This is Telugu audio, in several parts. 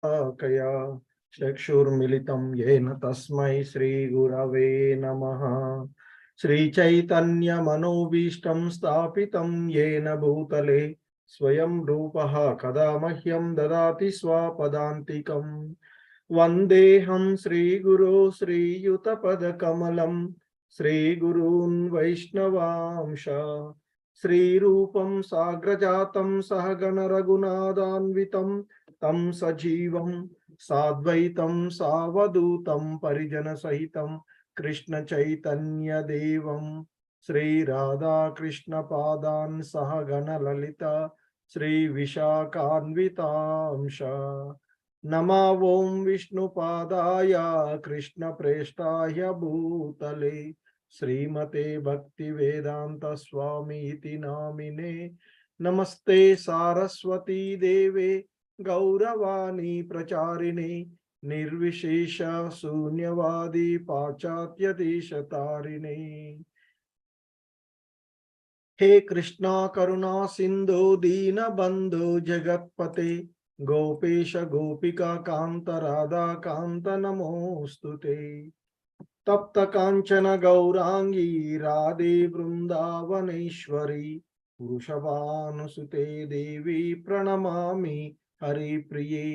कया चक्षुर्मिलितं येन तस्मै श्रीगुरवे नमः। श्रीचैतन्यमनोभीष्टं स्थापितं येन भूतले स्वयं रूपः कदा मह्यं ददाति स्वपदान्तिकम्। वन्देऽहं श्रीगुरो श्रीयुतपदकमलं श्रीगुरून् वैष्णवांश श्रीरूपं साग्रजातं सहगण रघुनाथान्वितं तं सजीवं साद्वैतं सावधूतं परिजनसहितं कृष्ण चैतन्य देवं श्री राधा कृष्ण पादान् सहगण ललिता श्री विशाखान्वितांश। नमा ओं विष्णुपादाय कृष्ण प्रेष्ठाय भूतले श्रीमते भक्ति वेदांत स्वामी इति नामिने। नमस्ते सारस्वती देवे गौरवाणी प्रचारिणे निर्विशेष शून्यवादी पाश्चात्य देशतारिणे। हे कृष्णा करुणा सिंधु दीन बंधु जगत्पते गोपेश गोपिका कांत राधा कांत नमोस्तुते। तप्त कांचन गौरांगी राधे वृंदावनेश्वरी वृषभानुसुते देवी प्रणमामि हरिप्रिये।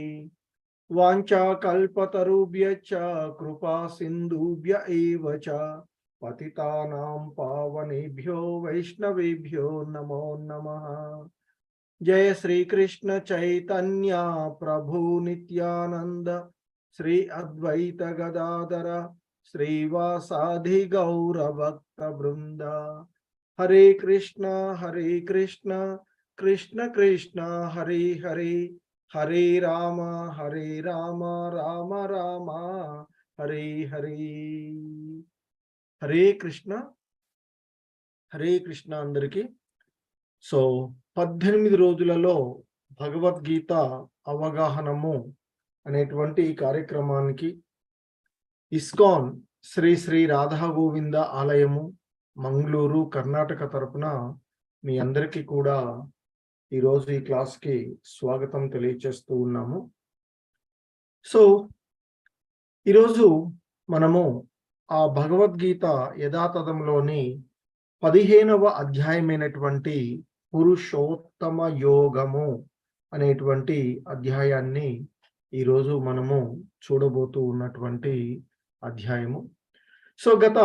वाञ्छाकल्पतरुभ्यश्च कृपा सिन्धुभ्य एव च पतितानां पावनेभ्यो वैष्णवेभ्यो नमो नमः। जय श्री कृष्ण चैतन्य प्रभु नित्यानंद श्री अद्वैत गदाधर श्रीवासादि गौर भक्त वृंद। हरे कृष्ण कृष्ण कृष्ण हरे हरे हरे राम राम राम हरे हरे। हरे कृष्ण అందరికి। సో 18 రోజులలో భగవద్గీత అవగాహనము అనేటువంటి ఈ కార్యక్రమానికి ఇస్కాన్ శ్రీ శ్రీ రాధా గోవింద ఆలయము మంగళూరు కర్ణాటక తరపున మీ అందరికీ కూడా ఈరోజు ఈ క్లాస్కి స్వాగతం తెలియజేస్తూ ఉన్నాము। సో ఈరోజు మనము ఆ భగవద్గీత యథాతథంలోని 15వ అధ్యాయమైనటువంటి పురుషోత్తమ యోగము అనేటువంటి అధ్యాయాన్ని ఈరోజు మనము చూడబోతూ ఉన్నటువంటి అధ్యాయము। సో గత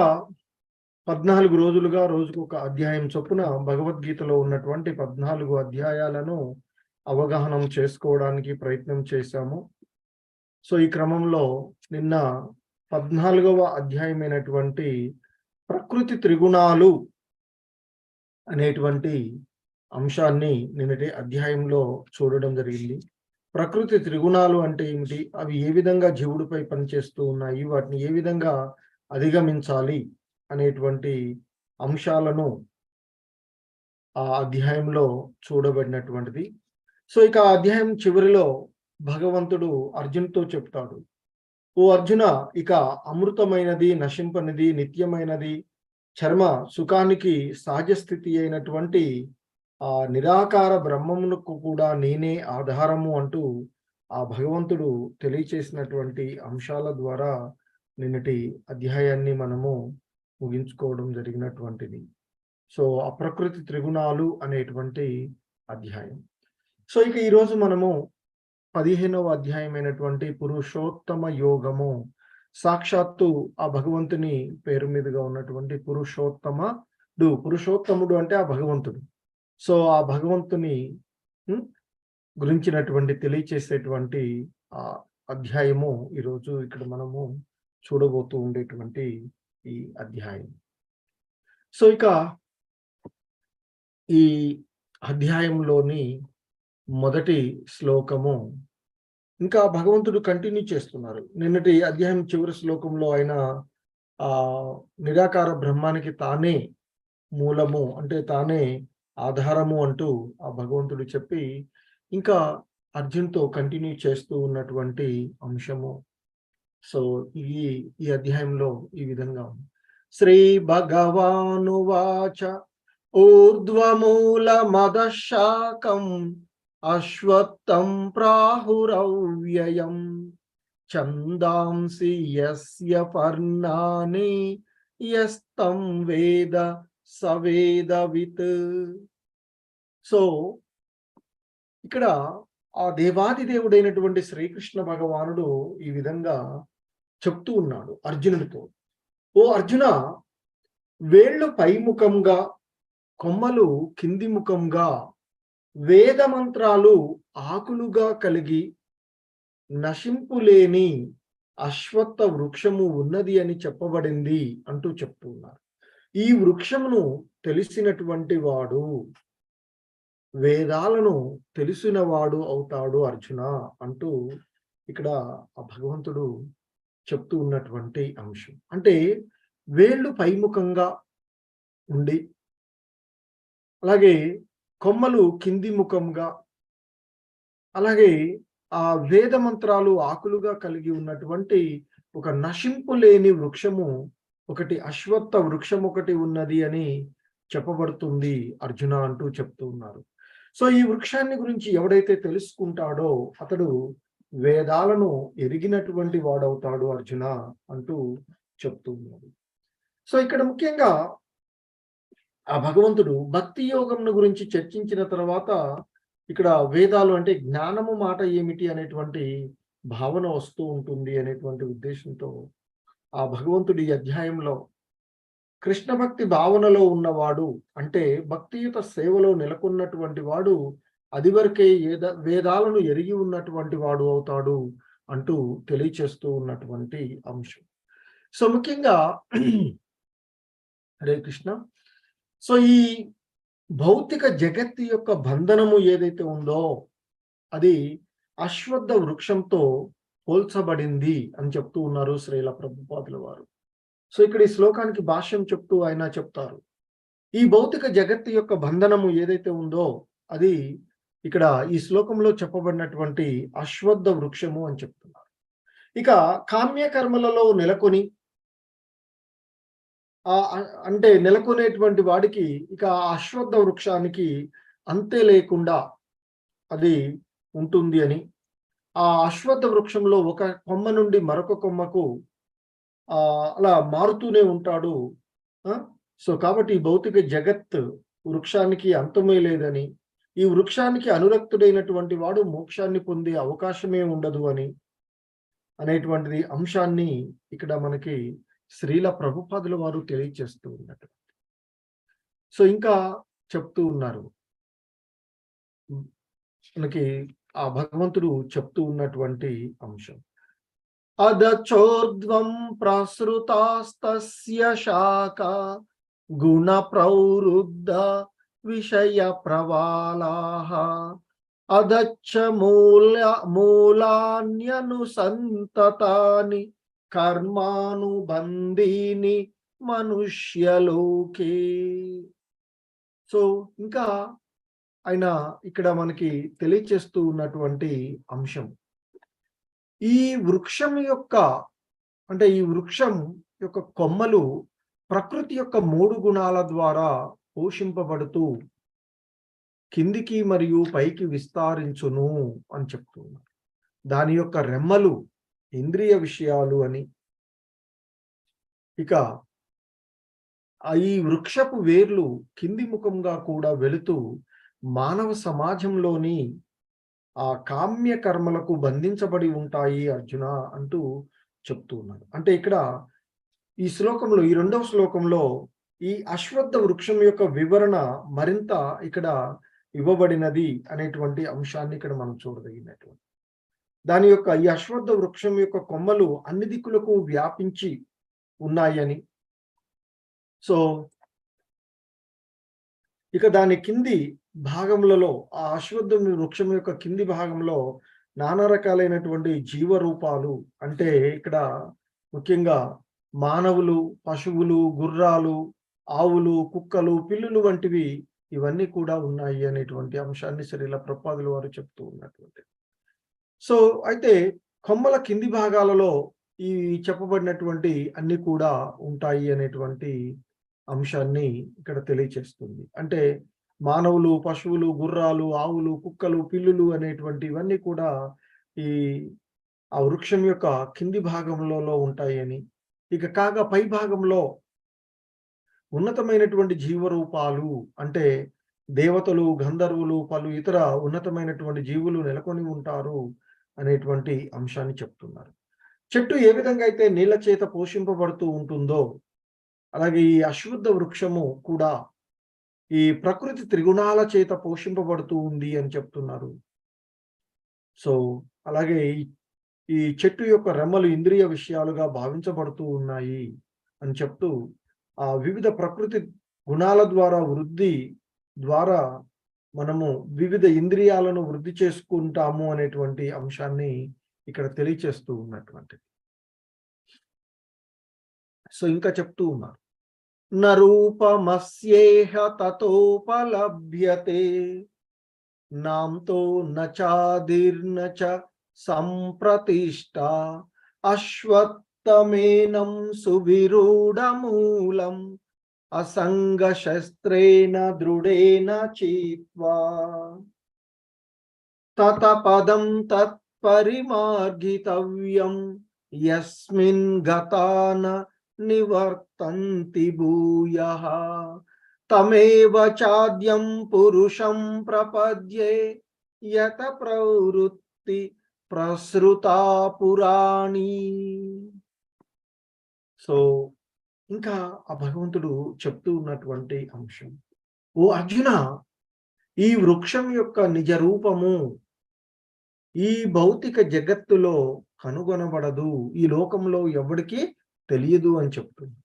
14 రోజులుగా రోజుకు ఒక అధ్యాయం చొప్పున భగవద్గీతలో ఉన్నటువంటి 14 అధ్యాయాలను అవగాహన చేసుకోవడానికి ప్రయత్నం చేశాము। సో ఈ క్రమంలో నిన్న 14వ అధ్యాయమైనటువంటి ప్రకృతి త్రిగుణాలు అనేటువంటి అంశాన్ని నిన్నటి అధ్యాయంలో చూడడం జరిగింది। ప్రకృతి త్రిగుణాలు అంటే ఏమిటి, అవి ఏ విధంగా జీవుడిపై పనిచేస్తూ ఉన్నాయి, వాటిని ఏ విధంగా అధిగమించాలి అనేటువంటి అంశాలను ఆ అధ్యాయంలో చూడబడినటువంటిది। సో ఇక ఆ అధ్యాయం చివరిలో భగవంతుడు అర్జున్తో చెప్తాడు, ఓ అర్జున, ఇక అమృతమైనది, నశింపనిది, నిత్యమైనది, చర్మ సుఖానికి సహజ స్థితి అయినటువంటి ఆ నిరాకార బ్రహ్మమునకు కూడా నేనే ఆధారము అంటూ ఆ భగవంతుడు తెలియచేసినటువంటి అంశాల ద్వారా నిన్నటి అధ్యాయాన్ని మనము ముగించుకోవడం జరిగినటువంటిది। సో అప్రకృతి త్రిగుణాలు అనేటువంటి అధ్యాయం। సో ఇక ఈరోజు మనము 15వ అధ్యాయమైనటువంటి పురుషోత్తమ యోగము, సాక్షాత్తు ఆ భగవంతుని పేరు మీదుగా ఉన్నటువంటి పురుషోత్తముడు అంటే ఆ భగవంతుడు। సో ఆ భగవంతుని గురించినటువంటి తెలియచేసేటువంటి ఆ అధ్యాయము ఈరోజు ఇక్కడ మనము చూడబోతూ ఉండేటువంటి ఈ అధ్యాయం। సో ఇక ఈ అధ్యాయంలోని మొదటి శ్లోకము ఇంకా భగవంతుడు కంటిన్యూ చేస్తున్నారు। నిన్నటి అధ్యాయం చివరి శ్లోకంలో ఆయన ఆ నిరాకార బ్రహ్మానికి తానే మూలము అంటే తానే ఆధారము అంటూ ఆ భగవంతుడు చెప్పి ఇంకా అర్జున్తో కంటిన్యూ చేస్తూ ఉన్నటువంటి అంశము। సో ఈ అధ్యాయంలో ఈ విధంగా శ్రీ భగవానువాచ ఊర్ధ్వమూల మదశాకం అశ్వత్థం ప్రాహురవ్యయం ఛందాంసి యస్య పర్ణాని యస్తం వేద సవేదవిత్. సో ఇక్కడ ఆ దేవాది దేవుడైనటువంటి శ్రీకృష్ణ భగవానుడు ఈ విధంగా చెప్తూ ఉన్నాడు అర్జునుడితో. ఓ అర్జున, వేళ్ళు పైముఖంగా కొమ్మలు కింది ముఖంగా వేద మంత్రాలు ఆకులుగా కలిగి నశింపులేని అశ్వత్థ వృక్షము ఉన్నది అని చెప్పబడింది అంటూ చెప్తున్నారు. ఈ వృక్షమును తెలిసినటువంటి వాడు వేదాలను తెలిసిన వాడు అవుతాడు అర్జున అంటూ ఇక్కడ ఆ భగవంతుడు చెప్తూ ఉన్నటువంటి అంశం. అంటే వేళ్ళు పైముఖంగా ఉండి అలాగే కొమ్మలు కింది ముఖంగా అలాగే ఆ వేద మంత్రాలు ఆకులుగా కలిగి ఉన్నటువంటి ఒక నశింపు లేని వృక్షము ఒకటి, అశ్వత్థ వృక్షం ఒకటి ఉన్నది అని చెప్పబడుతుంది అర్జున అంటూ చెప్తూ ఉన్నారు. సో ఈ వృక్షాన్ని గురించి ఎవడైతే తెలుసుకుంటాడో అతడు వేదాలను ఎరిగినటువంటి వాడవుతాడు అర్జున అంటూ చెప్తూ ఉన్నారు. సో ఇక్కడ ముఖ్యంగా ఆ భగవంతుడు భక్తి యోగంను గురించి చర్చించిన తర్వాత ఇక్కడ వేదాలు అంటే జ్ఞానము మాట ఏమిటి అనేటువంటి భావన వస్తూ ఉంటుంది అనేటువంటి ఉద్దేశంతో ఆ భగవంతుడి అధ్యాయంలో కృష్ణ భక్తి భావనలో ఉన్నవాడు అంటే భక్తియుత సేవలో నెలకొన్నటువంటి వాడు అది వరకే వేదాలను ఎరిగి ఉన్నటువంటి వాడు అవుతాడు అంటూ తెలియచేస్తూ ఉన్నటువంటి అంశం. సో ముఖ్యంగా హరే కృష్ణ. సో ఈ భౌతిక జగత్తు యొక్క బంధనము ఏదైతే ఉందో అది అశ్వత్థ వృక్షంతో పోల్చబడింది అని చెప్తూ ఉన్నారు శ్రీల ప్రభుపాదుల వారు. సో ఇక్కడ ఈ శ్లోకానికి భాష్యం చెప్తూ ఆయన చెప్తారు, ఈ భౌతిక జగత్తు యొక్క బంధనము ఏదైతే ఉందో అది ఇక్కడ ఈ శ్లోకంలో చెప్పబడినటువంటి అశ్వత్థ వృక్షము అని చెప్తున్నారు. ఇక కామ్యకర్మలలో నెలకొని అంటే నెలకొనేటువంటి వాడికి ఇక ఆ అశ్వత్థ వృక్షానికి అంతే లేకుండా అది ఉంటుంది అని, ఆ అశ్వత్థ వృక్షంలో ఒక కొమ్మ నుండి మరొక కొమ్మకు అలా మారుతూనే ఉంటాడు. సో కాబట్టి ఈ భౌతిక జగత్ వృక్షానికి అంతమే లేదని, ఈ వృక్షానికి అనురక్తుడైనటువంటి వాడు మోక్షాన్ని పొందే అవకాశమే ఉండదు అని అనేటువంటిది అంశాన్ని ఇక్కడ మనకి శ్రీల ప్రభుపాదుల వారు తెలియచేస్తూ ఉన్నట్టు. సో ఇంకా చెప్తూ ఉన్నారు మనకి ఆ భగవంతుడు చెప్తూ ఉన్నటువంటి అంశం, అదచోర్ధ్వం ప్రసృతాస్తస్య శాఖ గుణ ప్రవృద్ధ విషయ ప్రవాళాః అదచ్చ మూలాన్యనుసంతతాని కర్మానుబంధీని మనుష్యలోకే. సో ఇంకా ఆయన ఇక్కడ మనకి తెలియచేస్తూ ఉన్నటువంటి అంశం, ఈ వృక్షం యొక్క అంటే ఈ వృక్షం యొక్క కొమ్మలు ప్రకృతి యొక్క 3 గుణాల ద్వారా పోషింపబడుతూ కిందికి మరియు పైకి విస్తరించును అని చెప్తున్నారు. దాని యొక్క రెమ్మలు ఇంద్రియ విషయాలు అని, ఇక ఈ వృక్షపు వేర్లు కింది ముఖంగా కూడా వెళుతూ మానవ సమాజంలోని ఆ కామ్య కర్మలకు బంధించబడి ఉంటాయి అర్జున అంటూ చెప్తూ ఉన్నారు. అంటే ఇక్కడ ఈ శ్లోకంలో ఈ 2వ శ్లోకంలో ఈ అశ్వత్థ వృక్షం యొక్క వివరణ మరింత ఇక్కడ ఇవ్వబడినది అనేటువంటి అంశాన్ని ఇక్కడ మనం చూడదగినటువంటి, దాని యొక్క ఈ అశ్వత్థ వృక్షం యొక్క కొమ్మలు అన్ని దిక్కులకు వ్యాపించి ఉన్నాయని, సో ఇక దాని కింది భాగములలో ఆ అశ్వత్థ వృక్షం యొక్క కింది భాగంలో నానా రకాలైనటువంటి జీవరూపాలు అంటే ఇక్కడ ముఖ్యంగా మానవులు, పశువులు, గుర్రాలు, ఆవులు, కుక్కలు, పిల్లులు వంటివి ఇవన్నీ కూడా ఉన్నాయి అనేటువంటి అంశాన్ని శ్రీల ప్రభుపాదుల వారు చెప్తూ ఉన్నటువంటి. సో అయితే కొమ్మల కింది భాగాలలో ఈ చెప్పబడినటువంటి అన్ని కూడా ఉంటాయి అనేటువంటి అంశాన్ని ఇక్కడ తెలియచేస్తుంది. అంటే మానవులు, పశువులు, గుర్రాలు, ఆవులు, కుక్కలు, పిల్లులు అనేటువంటివన్నీ కూడా ఈ ఆ వృక్షం యొక్క కింది భాగంలో ఉంటాయని, ఇక కాగా పై భాగంలో ఉన్నతమైనటువంటి జీవరూపాలు అంటే దేవతలు, గంధర్వులు, పలు ఇతర ఉన్నతమైనటువంటి జీవులు నెలకొని ఉంటారు అనేటువంటి అంశాన్ని చెప్తున్నారు. చెట్టు ఏ విధంగా అయితే నీళ్ళ చేత పోషింపబడుతూ ఉంటుందో, అలాగే ఈ అశ్వత్థ వృక్షము కూడా ఈ ప్రకృతి త్రిగుణాల చేత పోషింపబడుతూ ఉంది అని చెప్తున్నారు. సో, అలాగే ఈ చెట్టు యొక్క రెమ్మలు ఇంద్రియ విషయాలుగా భావించబడుతూ ఉన్నాయి అని చెప్తూ, వివిధ ప్రకృతి గుణాల ద్వారా వృద్ధి ద్వారా మనము వివిధ ఇంద్రియాలను వృద్ధి చేసుకుంటాము అనేటువంటి అంశాన్ని ఇక్కడ తెలియచేస్తూ ఉన్నటువంటిది. సో, ఇంకా చెప్తూ ఉన్నారు. న రూపమస్యేహ తతోపలభ్యతే నాంతో న చాదిర్న చ సంప్రతిష్ఠా అశ్వత్థమేనం సువిరూఢమూలం అసంగశస్త్రేణ దృఢేన చిత్వా తత పదం తత్పరిమార్గితవ్యం యస్మిన్ గతాన నివర్తంతి భూయః తమేవ చాద్యం పురుషం ప్రపద్యే యత ప్రవృత్తి ప్రసృతా పురాణి. సో, ఇంకా ఆ భగవంతుడు చెప్తూ ఉన్నటువంటి అంశం, ఓ అర్జున, ఈ వృక్షం యొక్క నిజ రూపము ఈ భౌతిక జగత్తులో కనుగొనబడదు, ఈ లోకంలో ఎవడికి తెలియదు అని చెప్తుంది.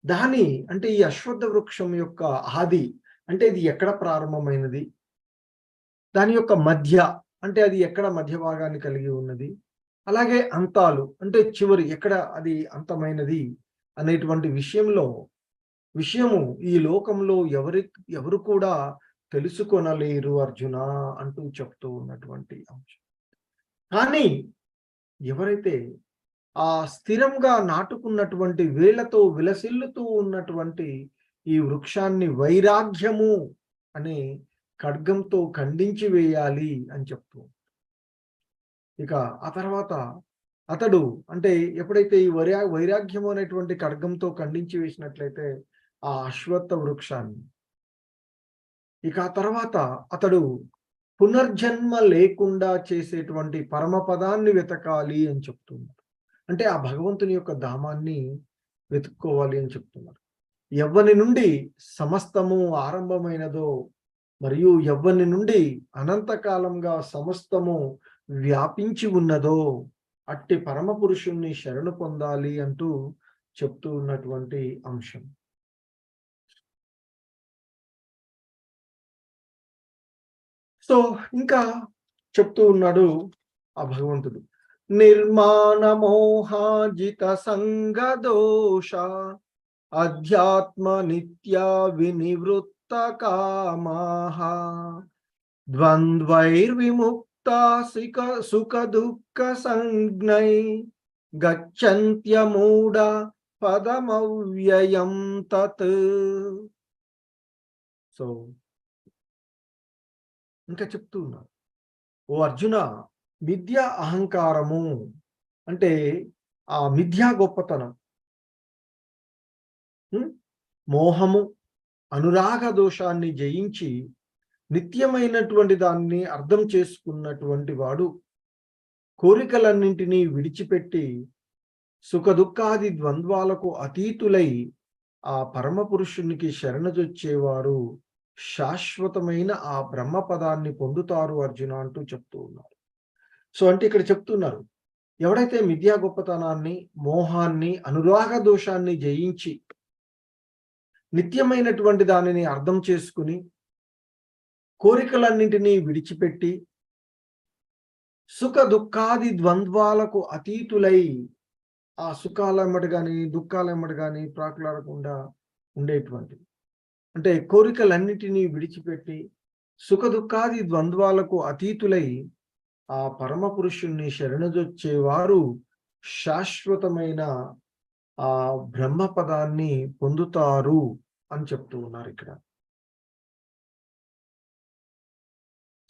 దాని అంటే ఈ అశ్వత్థ వృక్షం యొక్క ఆది అంటే ఇది ఎక్కడ ప్రారంభమైనది, దాని యొక్క మధ్య అంటే అది ఎక్కడ మధ్య భాగాన్ని కలిగి ఉన్నది, అలాగే అంతాలు అంటే చివరి ఎక్కడ అది అంతమైనది అనేటువంటి విషయము ఈ లోకంలో ఎవరు కూడా తెలుసుకొనలేరు అర్జున అంటూ చెప్తూ ఉన్నటువంటి అంశం. కానీ ఎవరైతే ఆ స్థిరంగా నాటుకున్నటువంటి వేళ్లతో విలసిల్లుతూ ఉన్నటువంటి ఈ వృక్షాన్ని వైరాగ్యము అనే ఖడ్గంతో ఖండించి వేయాలి అని చెప్తూ, ఇక ఆ తర్వాత అతడు అంటే ఎప్పుడైతే ఈ వైరాగ్యము అనేటువంటి ఖడ్గంతో ఖండించి వేసినట్లయితే ఆ అశ్వత్థ వృక్షాన్ని, ఇక ఆ తర్వాత అతడు పునర్జన్మ లేకుండా చేసేటువంటి పరమపదాన్ని వెతకాలి అని చెప్తున్నారు. అంటే ఆ భగవంతుని యొక్క ధామాన్ని వెతుక్కోవాలి అని చెప్తున్నారు. ఎవ్వని నుండి సమస్తము ఆరంభమైనదో మరియు ఎవ్వని నుండి అనంతకాలంగా సమస్తము వ్యాపించి ఉన్నదో అట్టి పరమ పురుషుణ్ణి శరణు పొందాలి అంటూ చెప్తూ ఉన్నటువంటి అంశం. సో, ఇంకా చెప్తూ ఉన్నాడు ఆ భగవంతుడు, నిర్మాణ మోహాజిత సంగదోష అధ్యాత్మ నిత్య వినివృత్త కామాః ద్వంద్వైర్విముక్త సుఖ దుఃఖ సంజ్ఞై గచ్చంత్యమూఢ పదమవ్యయం తత్. సో, ఇంకా చెప్తూ ఉన్నారు, ఓ అర్జున, మిథ్యా అహంకారము అంటే ఆ మిథ్యా గొప్పతనం, మోహము, అనురాగ దోషాన్ని జయించి నిత్యమైనటువంటి దాన్ని అర్థం చేసుకున్నటువంటి వాడు కోరికలన్నింటినీ విడిచిపెట్టి సుఖ దుఃఖాది ద్వంద్వాలకు అతీతులై ఆ పరమ పురుషునికి శరణజొచ్చేవారు శాశ్వతమైన ఆ బ్రహ్మ పదాన్ని పొందుతారు అర్జున అంటూ చెప్తూ ఉన్నారు. సో, అంటే ఇక్కడ చెప్తున్నారు, ఎవడైతే మిథ్యా గొప్పతనాన్ని, మోహాన్ని, అనురాగ దోషాన్ని జయించి నిత్యమైనటువంటి దానిని అర్థం చేసుకుని కోరికలన్నింటినీ విడిచిపెట్టి సుఖ దుఃఖాది ద్వంద్వాలకు అతీతులై ఆ సుఖాలెమ్మటి కానీ దుఃఖాలెమ్మటి కానీ ప్రాకులాడకుండా ఉండేటువంటి, అంటే కోరికలన్నిటినీ విడిచిపెట్టి సుఖ దుఃఖాది ద్వంద్వాలకు అతీతులై ఆ పరమ పురుషుణ్ణి శరణజొచ్చేవారు శాశ్వతమైన ఆ బ్రహ్మ పదాన్ని పొందుతారు అని చెప్తూ ఉన్నారు ఇక్కడ.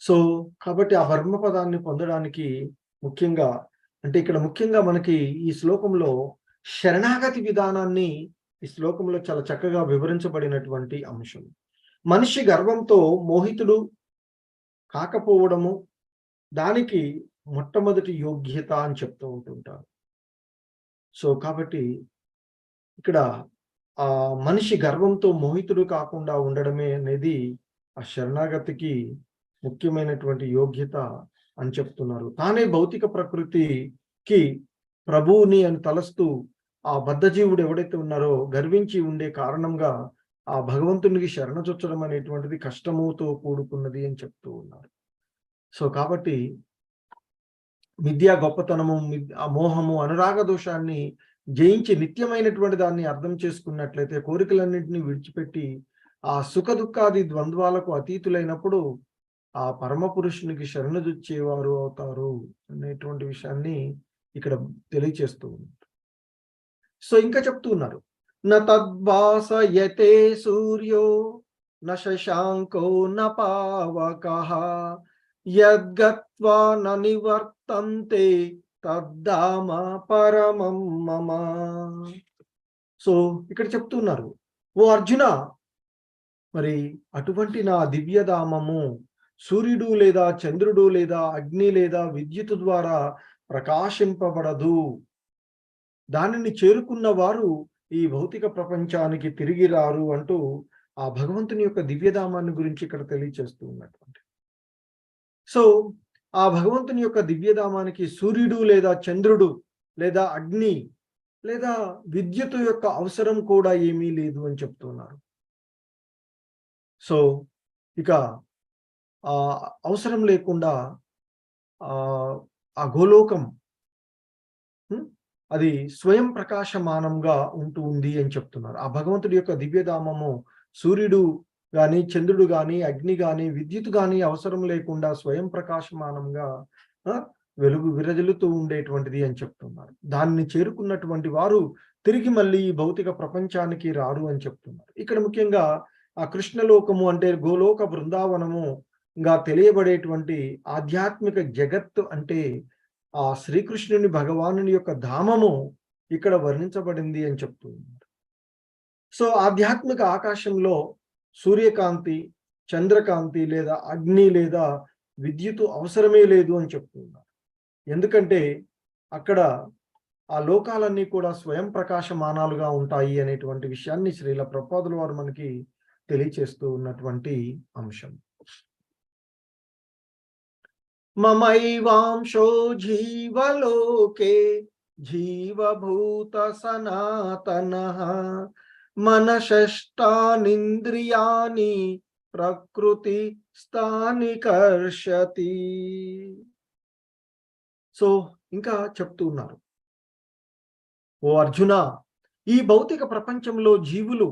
సో కాబట్టి ఆ వర్మ పదాన్ని పొందడానికి ముఖ్యంగా అంటే ఇక్కడ ముఖ్యంగా మనకి ఈ శ్లోకంలో శరణాగతి విధానాన్ని ఈ శ్లోకంలో చాలా చక్కగా వివరించబడినటువంటి అంశం. మనిషి గర్వంతో మోహితుడు కాకపోవడము దానికి మొట్టమొదటి యోగ్యత అని చెప్తూ ఉంటుంటారు. సో కాబట్టి ఇక్కడ మనిషి గర్వంతో మోహితుడు కాకుండా ఉండడమే అనేది ఆ శరణాగతికి ముఖ్యమైనటువంటి యోగ్యత అని చెప్తున్నారు. తానే భౌతిక ప్రకృతికి ప్రభువుని అని తలస్తూ ఆ బద్ధజీవుడు ఎవడైతే ఉన్నారో గర్వించి ఉండే కారణంగా ఆ భగవంతునికి శరణజొచ్చడం అనేటువంటిది కష్టముతో కూడుకున్నది అని చెప్తూ ఉన్నారు. సో కాబట్టి మిథ్యా గొప్పతనము, ఆ మోహము, అనురాగ దోషాన్ని జయించి నిత్యమైనటువంటి దాన్ని అర్థం చేసుకున్నట్లయితే కోరికలన్నింటినీ విడిచిపెట్టి ఆ సుఖ దుఃఖాది ద్వంద్వాలకు అతీతులైనప్పుడు ఆ పరమ పురుషునికి శరణుజొచ్చేవారు అవుతారు అనేటువంటి విషయాన్ని ఇక్కడ తెలియచేస్తూ ఉన్నారు. సో ఇంకా చెప్తూ ఉన్నారు, న తద్భాసయతే సూర్యో న శశాంకో న పావకః యద్గత్వా న నివర్తంతే తద్ధామ పరమం మమ. సో ఇక్కడ చెప్తున్నారు, ఓ అర్జున, మరి అటువంటి నా దివ్యధామము సూర్యుడు లేదా చంద్రుడు లేదా అగ్ని లేదా విద్యుత్ ద్వారా ప్రకాశింపబడదు. దానిని చేరుకున్న వారు ఈ భౌతిక ప్రపంచానికి తిరిగి రారు అంటూ ఆ భగవంతుని యొక్క దివ్యధామాన్ని గురించి ఇక్కడ తెలియచేస్తూ ఉన్నటువంటి. సో ఆ భగవంతుని యొక్క దివ్యధామానికి సూర్యుడు లేదా చంద్రుడు లేదా అగ్ని లేదా విద్యుత్ యొక్క అవసరం కూడా ఏమీ లేదు అని చెప్తున్నారు. సో ఇక అవసరం లేకుండా ఆ గోలోకం అది స్వయం ప్రకాశమానంగా ఉంటుంది అని చెప్తున్నారు. ఆ భగవంతుడి యొక్క దివ్యధామము సూర్యుడు గాని, చంద్రుడు గాని, అగ్ని గాని, విద్యుత్ గాని అవసరం లేకుండా స్వయం ప్రకాశమానంగా వెలుగు విరజిల్లుతూ ఉండేటువంటిది అని చెప్తున్నారు. దాన్ని చేరుకున్నటువంటి వారు తిరిగి మళ్ళీ ఈ భౌతిక ప్రపంచానికి రారు అని చెప్తున్నారు. ఇక్కడ ముఖ్యంగా ఆ కృష్ణలోకము అంటే గోలోక బృందావనము ఇంకా తెలియబడేటువంటి ఆధ్యాత్మిక జగత్తు అంటే ఆ శ్రీకృష్ణుని భగవానుని యొక్క ధామము ఇక్కడ వర్ణించబడింది అని చెప్తూ ఉన్నారు. సో ఆధ్యాత్మిక ఆకాశంలో సూర్యకాంతి, చంద్రకాంతి లేదా అగ్ని లేదా విద్యుత్ అవసరమే లేదు అని చెప్తున్నారు. ఎందుకంటే అక్కడ ఆ లోకాలన్నీ కూడా స్వయం ప్రకాశమానాలుగా ఉంటాయి అనేటువంటి విషయాన్ని శ్రీల ప్రభుపాదుల వారు మనకి తెలియచేస్తూ ఉన్నటువంటి అంశం. మమైవాంశో జీవలోకే జీవభూత సనాతనః మనషష్టానింద్రియాని ప్రకృతి స్థాని కర్షతి. సో ఇంకా చెప్తూ ఉన్నారు, ఓ అర్జున, ఈ భౌతిక ప్రపంచంలో జీవులు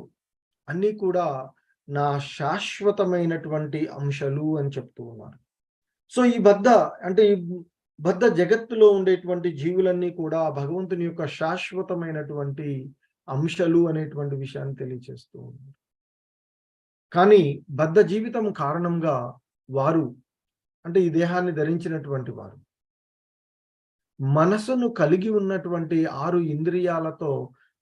అన్నీ కూడా నా శాశ్వతమైనటువంటి అంశాలు అని చెప్తూ ఉన్నారు. సో ఈ బద్ధ జగత్తులో ఉండేటువంటి జీవులన్నీ కూడా భగవంతుని యొక్క శాశ్వతమైనటువంటి అంశాలు అనేటువంటి విషయాన్ని తెలియజేస్తూ ఉన్నారు. కానీ బద్ధ జీవితం కారణంగా వారు అంటే ఈ దేహాన్ని ధరించినటువంటి వారు మనసును కలిగి ఉన్నటువంటి 6 ఇంద్రియాలతో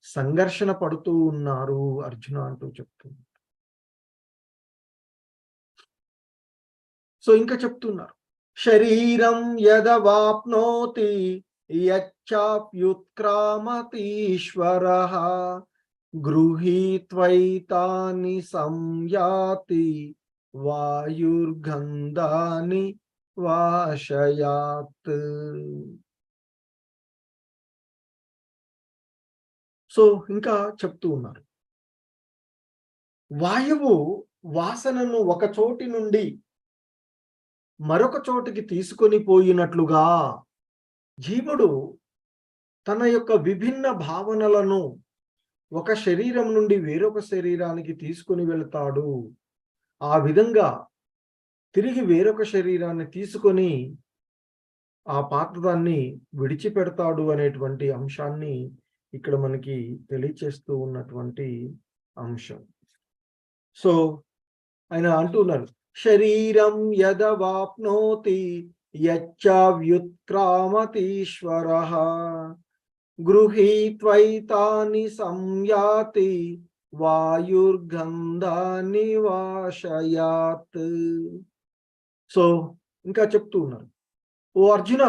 సంఘర్షణ పడుతూ ఉన్నారు అర్జున అంటూ చెప్తున్నారు. సో ఇంకా చెప్తున్నారు, శరీరం యదవాప్నోతి యచ్చాప్యుత్క్రామతీశ్వరః గృహీత్వైతాని సంయాతి వాయుర్గంధాని వాశయాత్. సో ఇంకా చెప్తూ ఉన్నారు, వాయువు వాసనను ఒక చోటి నుండి మరొక చోటికి తీసుకొని పోయినట్లుగా జీవుడు తన యొక్క విభిన్న భావనలను ఒక శరీరం నుండి వేరొక శరీరానికి తీసుకొని వెళ్తాడు. ఆ విధంగా తిరిగి వేరొక శరీరాన్ని తీసుకొని ఆ పాతదాన్ని విడిచిపెడతాడు అనేటువంటి అంశాన్ని ఇక్కడ మనకి తెలియచేస్తూ ఉన్నటువంటి అంశం. సో ఆయన అంటున్నారు, శరీరం యదవాప్నోతి యచ్చావ్యుత్క్రామతీశ్వరః గృహీత్వైతాని సంయాతి వాయుర్గంధాని వాశయాత్. సో ఇంకా చెప్తూ ఉన్నారు, ఓ అర్జున,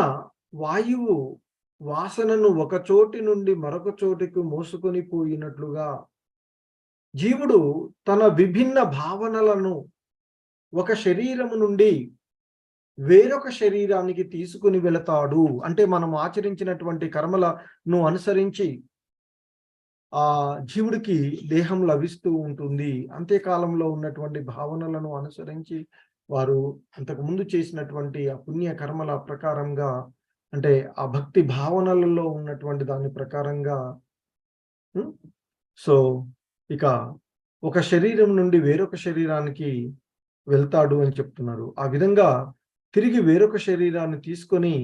వాయువు వాసనను ఒక చోటి నుండి మరొక చోటికి మోసుకొని పోయినట్లుగా జీవుడు తన విభిన్న భావనలను ఒక శరీరము నుండి వేరొక శరీరానికి తీసుకుని వెళతాడు. అంటే మనం ఆచరించినటువంటి కర్మలను అనుసరించి ఆ జీవుడికి దేహం లభిస్తూ ఉంటుంది. అంత్యకాలంలో ఉన్నటువంటి భావనలను అనుసరించి వారు అంతకుముందు చేసినటువంటి ఆ పుణ్య కర్మల ప్రకారంగా, అంటే ఆ భక్తి భావనలలో ఉన్నటువంటి దాని ప్రకారంగా సో ఇక ఒక శరీరం నుండి వేరొక శరీరానికి వెళ్తాడు అని చెప్తున్నారు. ఆ విధంగా తిరిగి వేరొక శరీరాన్ని తీసుకొని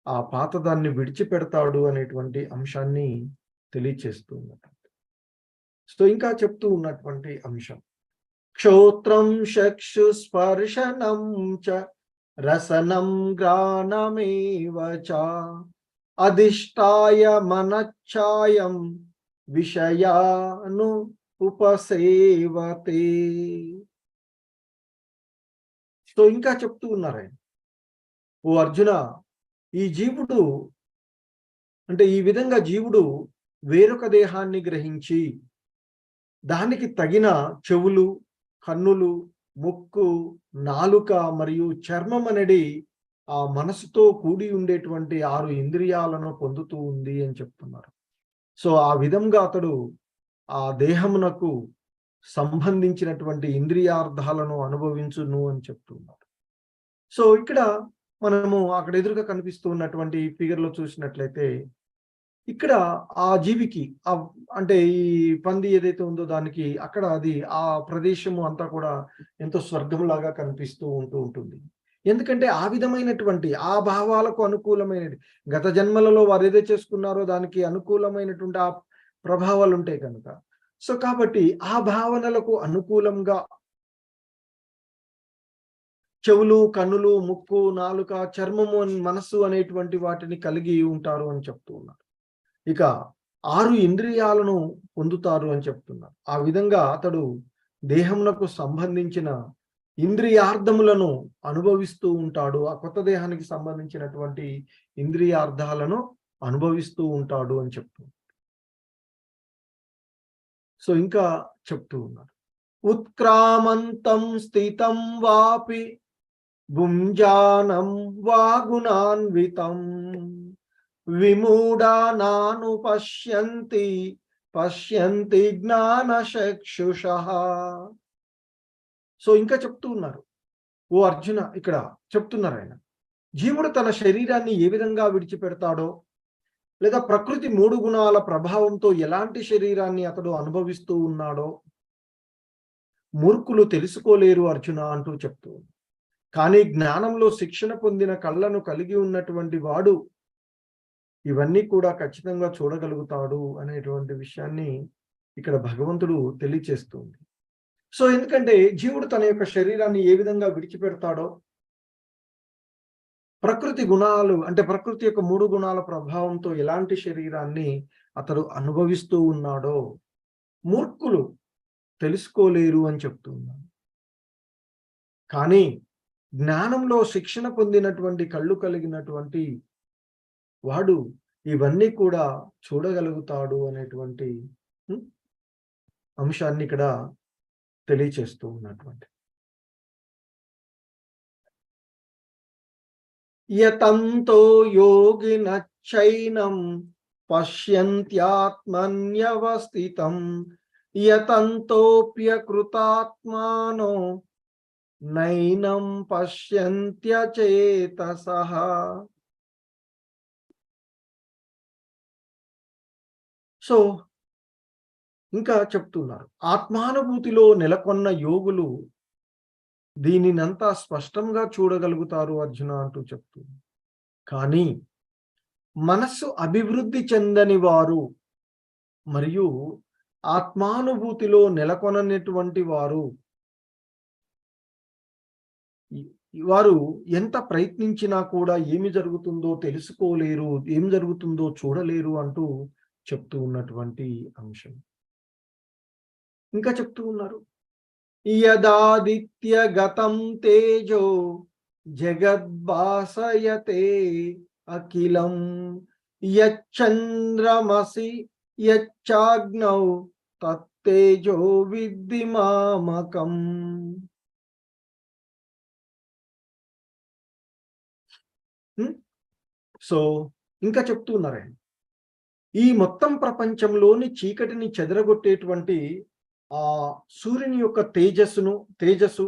ఆ పాతదాన్ని విడిచిపెడతాడు అనేటువంటి అంశాన్ని తెలియచేస్తూ ఉన్నారు. సో ఇంకా చెప్తూ ఉన్నటువంటి అంశం, క్షోత్రం చక్షు స్పర్శనం చ రసనం గ్రాణమేవ చ అధిష్టాయ మనచ్ఛాయం విషయాను ఉపసేవతే. సో ఇంకా చెప్తూ ఉన్నారు ఆయన, ఓ అర్జున, ఈ జీవుడు అంటే ఈ విధంగా జీవుడు వేరొక దేహాన్ని గ్రహించి దానికి తగిన చెవులు, కన్నులు, ముక్కు, నాలుక మరియు చర్మం అనేది ఆ మనసుతో కూడి ఉండేటువంటి 6 ఇంద్రియాలను పొందుతూ ఉంది అని చెప్తున్నారు. సో ఆ విధంగా అతడు ఆ దేహమునకు సంబంధించినటువంటి ఇంద్రియార్థాలను అనుభవించును అని చెప్తున్నారు. సో ఇక్కడ మనము అక్కడ ఎదురుగా కనిపిస్తూ ఉన్నటువంటి ఫిగర్ లో చూసినట్లయితే ఇక్కడ ఆ జీవికి అంటే ఈ పంది ఏదైతే ఉందో దానికి అక్కడ అది ఆ ప్రదేశము అంతా కూడా ఎంతో స్వర్గంలాగా కనిపిస్తూ ఉంటుంది. ఎందుకంటే ఆ విధమైనటువంటి ఆ భావాలకు అనుకూలమైనది గత జన్మలలో వారు ఏదైతే చేసుకున్నారో దానికి అనుకూలమైనటువంటి ఆ ప్రభావాలు ఉంటాయి కనుక, సో కాబట్టి ఆ భావనలకు అనుకూలంగా చెవులు, కన్నులు, ముక్కు, నాలుక, చర్మము, మనస్సు అనేటువంటి వాటిని కలిగి ఉంటారు అని చెప్తూ ఉన్నారు. ఇక 6 ఇంద్రియాలను పొందుతారు అని చెప్తున్నారు. ఆ విధంగా అతడు దేహమునకు సంబంధించిన ఇంద్రియార్థములను అనుభవిస్తూ ఉంటాడు. ఆ కొత్త దేహానికి సంబంధించినటువంటి ఇంద్రియార్థాలను అనుభవిస్తూ ఉంటాడు అని చెప్తూ, సో ఇంకా చెప్తూ ఉన్నారు, ఉత్క్రామంతం స్థితం వాపి భుంజానం వా గుణాన్వితం విమూఢానాను పశ్యంతి జ్ఞానచక్షుషః. సో ఇంకా చెప్తూ ఉన్నారు, ఓ అర్జున, ఇక్కడ చెప్తున్నారు ఆయన, జీవుడు తన శరీరాన్ని ఏ విధంగా విడిచిపెడతాడో లేదా ప్రకృతి 3 గుణాల ప్రభావంతో ఎలాంటి శరీరాన్ని అతడు అనుభవిస్తూ ఉన్నాడో మూర్ఖులు తెలుసుకోలేరు అర్జున అంటూ చెప్తూ, కానీ జ్ఞానంలో శిక్షణ పొందిన కళ్ళను కలిగి ఉన్నటువంటి వాడు ఇవన్నీ కూడా ఖచ్చితంగా చూడగలుగుతాడు అనేటువంటి విషయాన్ని ఇక్కడ భగవంతుడు తెలియచేస్తుంది. సో ఎందుకంటే జీవుడు తన యొక్క శరీరాన్ని ఏ విధంగా విడిచిపెడతాడో, ప్రకృతి గుణాలు అంటే ప్రకృతి యొక్క 3 గుణాల ప్రభావంతో ఎలాంటి శరీరాన్ని అతడు అనుభవిస్తూ ఉన్నాడో మూర్ఖులు తెలుసుకోలేరు అని చెప్తున్నాను. కానీ జ్ఞానంలో శిక్షణ పొందినటువంటి కళ్ళు కలిగినటువంటి వాడు ఇవన్నీ కూడా చూడగలుగుతాడు అనేటువంటి అంశాన్ని ఇక్కడ తెలియచేస్తూ ఉన్నటువంటి, యతంతో యోగినచ్చైనం పశ్యంత్యాత్మన్యవస్థితం యతంతోప్యకృతాత్మానో నైనం పశ్యంత్యచేతసః. సో ఇంకా చెప్తున్నారు, ఆత్మానుభూతిలో నెలకొన్న యోగులు దీనినంతా స్పష్టంగా చూడగలుగుతారు అర్జున అంటూ చెప్తుంది. కానీ మనస్సు అభివృద్ధి చెందని వారు మరియు ఆత్మానుభూతిలో నెలకొననటువంటి వారు వారు ఎంత ప్రయత్నించినా కూడా ఏమి జరుగుతుందో తెలుసుకోలేరు, ఏం జరుగుతుందో చూడలేరు అంటూ చెప్తూ ఉన్నటువంటి అంశం. ఇంకా చెప్తూ ఉన్నారు. యదాదిత్య గతం తేజో జగద్భాసయతే అఖిలం యచ్చంద్రమసి యచ్చాగ్నౌ తత్తేజో విద్ధి మామకం. సో ఇంకా చెప్తూ ఉన్నారండి. ఈ మొత్తం ప్రపంచంలోని చీకటిని చెదరగొట్టేటువంటి ఆ సూర్యుని యొక్క తేజస్సు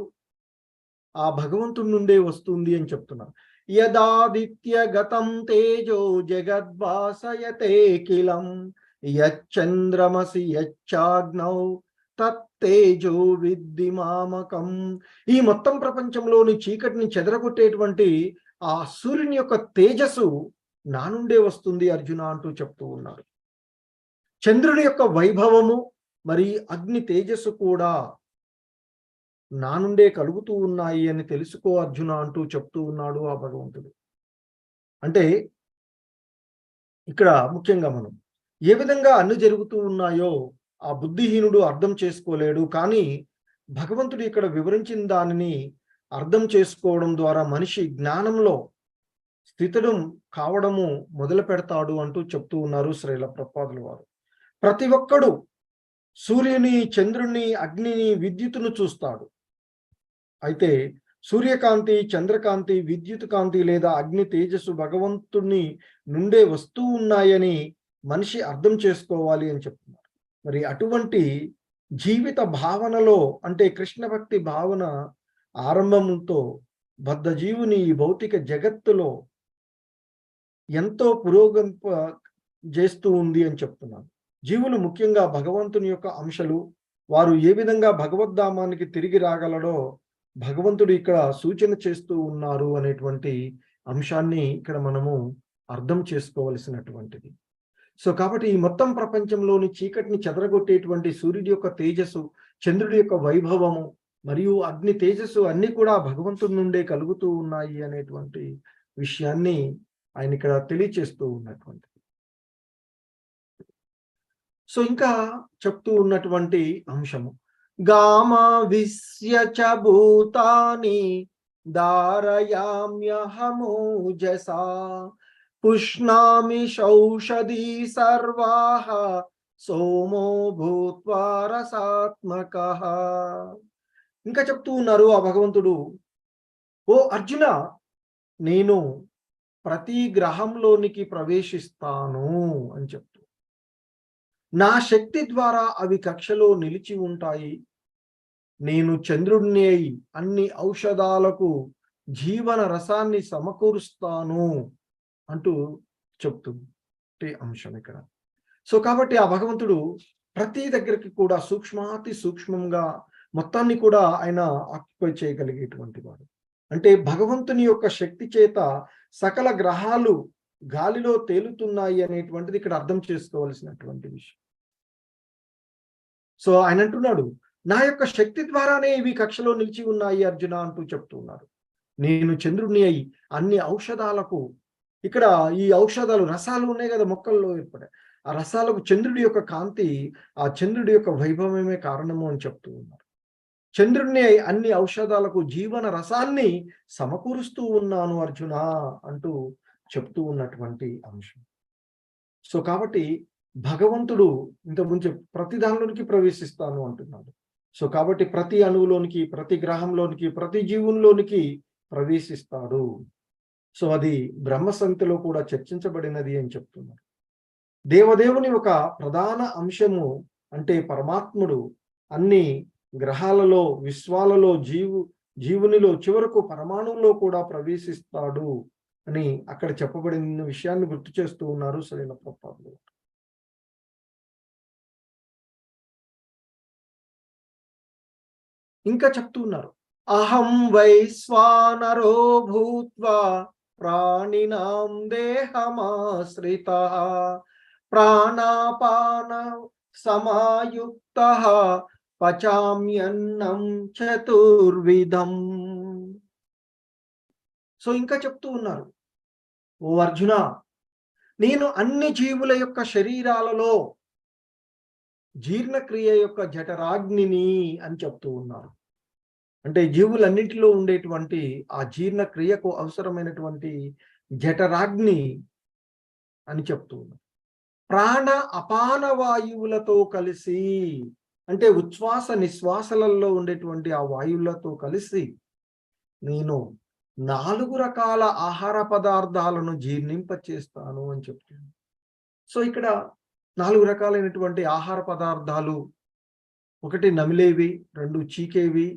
ఆ భగవంతుడి నుండే వస్తుంది అని చెప్తున్నారు. యదాదిత్య గతం తేజో జగద్భాసయతే కిలం యచ్చంద్రమసి యచ్చాగ్నౌ తత్తేజో విద్ధి మామకం. ఈ మొత్తం ప్రపంచంలోని చీకటిని చెదరగొట్టేటువంటి ఆ సూర్యుని యొక్క తేజస్సు నా నుండే వస్తుంది అర్జున అంటూ చెప్తూ ఉన్నారు. చంద్రుని యొక్క వైభవము మరి అగ్ని తేజస్సు కూడా నా నుండే కలుగుతూ ఉన్నాయి అని తెలుసుకో అర్జున అంటూ చెప్తూ ఉన్నాడు ఆ భగవంతుడు. అంటే ఇక్కడ ముఖ్యంగా మనం ఏ విధంగా అన్ని జరుగుతూ ఉన్నాయో ఆ బుద్ధిహీనుడు అర్థం చేసుకోలేడు. కానీ భగవంతుడు ఇక్కడ వివరించిన దానిని అర్థం చేసుకోవడం ద్వారా మనిషి జ్ఞానంలో స్థితుడు కావడము మొదలు పెడతాడు అంటూ చెప్తూ ఉన్నారు శ్రీల ప్రభుపాదుల వారు. ప్రతి ఒక్కడు సూర్యుని, చంద్రుని, అగ్నిని, విద్యుత్తును చూస్తాడు. అయితే సూర్యకాంతి, చంద్రకాంతి, విద్యుత్ కాంతి లేదా అగ్ని తేజస్సు భగవంతుని నుండే వస్తూ ఉన్నాయని మనిషి అర్థం చేసుకోవాలి అని చెప్తున్నారు. మరి అటువంటి జీవిత భావనలో అంటే కృష్ణ భక్తి భావన ఆరంభంతో బద్ధ జీవుని ఈ భౌతిక జగత్తులో ఎంతో పురోగంప చేస్తూ ఉంది అని చెప్తున్నాను. జీవులు ముఖ్యంగా భగవంతుని యొక్క అంశలు. వారు ఏ విధంగా భగవద్ధామానికి తిరిగి రాగలడో భగవంతుడు ఇక్కడ సూచన చేస్తూ ఉన్నారు అనేటువంటి అంశాన్ని ఇక్కడ మనము అర్థం చేసుకోవలసినటువంటిది. సో కాబట్టి ఈ మొత్తం ప్రపంచంలోని చీకటిని చెదరగొట్టేటువంటి సూర్యుడి యొక్క తేజస్సు, చంద్రుడి యొక్క వైభవము మరియు అగ్ని తేజస్సు అన్ని కూడా భగవంతుడి నుండే కలుగుతూ ఉన్నాయి అనేటువంటి విషయాన్ని ఆయన ఇక్కడ తెలియచేస్తూ ఉన్నటువంటిది. సో ఇంకా చెప్తూ ఉన్నటువంటి అంశము గామా విస్య చ భూతాని ధారయామ్యహమోజసా పుష్ణామి షౌషధీ సర్వాః సోమో భూత్వా రసాత్మకః. ఇంకా చెప్తూ ఉన్నారు ఆ భగవంతుడు, ఓ అర్జున, నేను ప్రతి గ్రహంలోనికి ప్రవేశిస్తాను అని చెప్తూ నా శక్తి ద్వారా అవి కక్షలో నిలిచి ఉంటాయి. నేను చంద్రుడిని అయి అన్ని ఔషధాలకు జీవన రసాన్ని సమకూరుస్తాను అంటూ చెప్తుంది అంశం ఇక్కడ. సో కాబట్టి ఆ భగవంతుడు ప్రతి దగ్గరికి కూడా సూక్ష్మాతి సూక్ష్మంగా మొత్తాన్ని కూడా ఆయన ఆక్యుపై చేయగలిగేటువంటి వాడు. అంటే భగవంతుని యొక్క శక్తి చేత సకల గ్రహాలు గాలిలో తేలుతున్నాయి అనేటువంటిది ఇక్కడ అర్థం చేసుకోవాల్సినటువంటి విషయం. సో ఆయన అంటున్నాడు, నా యొక్క శక్తి ద్వారానే ఇవి కక్షలో నిలిచి ఉన్నాయి అర్జున అంటూ చెప్తూ ఉన్నారు. నేను చంద్రుడిని అయి అన్ని ఔషధాలకు, ఇక్కడ ఈ ఔషధాలు రసాలు ఉన్నాయి కదా మొక్కల్లో ఏర్పడే, ఆ రసాలకు చంద్రుడి యొక్క కాంతి, ఆ చంద్రుడి యొక్క వైభవమే కారణము అని చెప్తూ ఉన్నారు. చంద్రుడిని అయి అన్ని ఔషధాలకు జీవన రసాన్ని సమకూరుస్తూ ఉన్నాను అర్జున అంటూ చెప్తూ ఉన్నటువంటి అంశం. సో కాబట్టి భగవంతుడు ఇంతకుముందు ప్రతి దానిలోనికి ప్రవేశిస్తాను అంటున్నాడు. సో కాబట్టి ప్రతి అణువులోనికి, ప్రతి గ్రహంలోనికి, ప్రతి జీవుల్లోనికి ప్రవేశిస్తాడు. సో అది బ్రహ్మ సంహితలో కూడా చర్చించబడినది అని చెప్తున్నారు. దేవదేవుని ఒక ప్రధాన అంశము అంటే పరమాత్ముడు అన్ని గ్రహాలలో, విశ్వాలలో, జీవునిలో చివరకు పరమాణువులో కూడా ప్రవేశిస్తాడు అని అక్కడ చెప్పబడిన విషయాన్ని గుర్తు చేస్తూ ఉన్నారు శ్రీల ప్రభుపాదులు. ఇంకా చెప్తూ ఉన్నారు, అహం వైశ్వానరో భూత్వా ప్రాణినాం దేహమాశ్రితః ప్రాణాపాన సమాయుక్తః పచామ్యన్నం చతుర్విధం. సో ఇంకా చెప్తూ ఉన్నారు, ఓ అర్జున, నేను అన్ని జీవుల యొక్క శరీరాలలో జీర్ణక్రియ యొక్క జఠరాగ్నిని అని చెప్తూ ఉన్నారు. అంటే జీవులన్నింటిలో ఉండేటువంటి ఆ జీర్ణక్రియకు అవసరమైనటువంటి జఠరాగ్ని అని చెప్తూ ఉన్నారు. ప్రాణ అపాన వాయువులతో కలిసి, అంటే ఉచ్ఛ్వాస నిశ్వాసలలో ఉండేటువంటి ఆ వాయువులతో కలిసి నేను 4 రకాల ఆహార పదార్థాలను జీర్ణింపచేస్తాను అని చెప్తున్నాను. సో ఇక్కడ 4 రకాలైనటువంటి ఆహార పదార్థాలు, 1 నమిలేవి, 2 చీకేవి,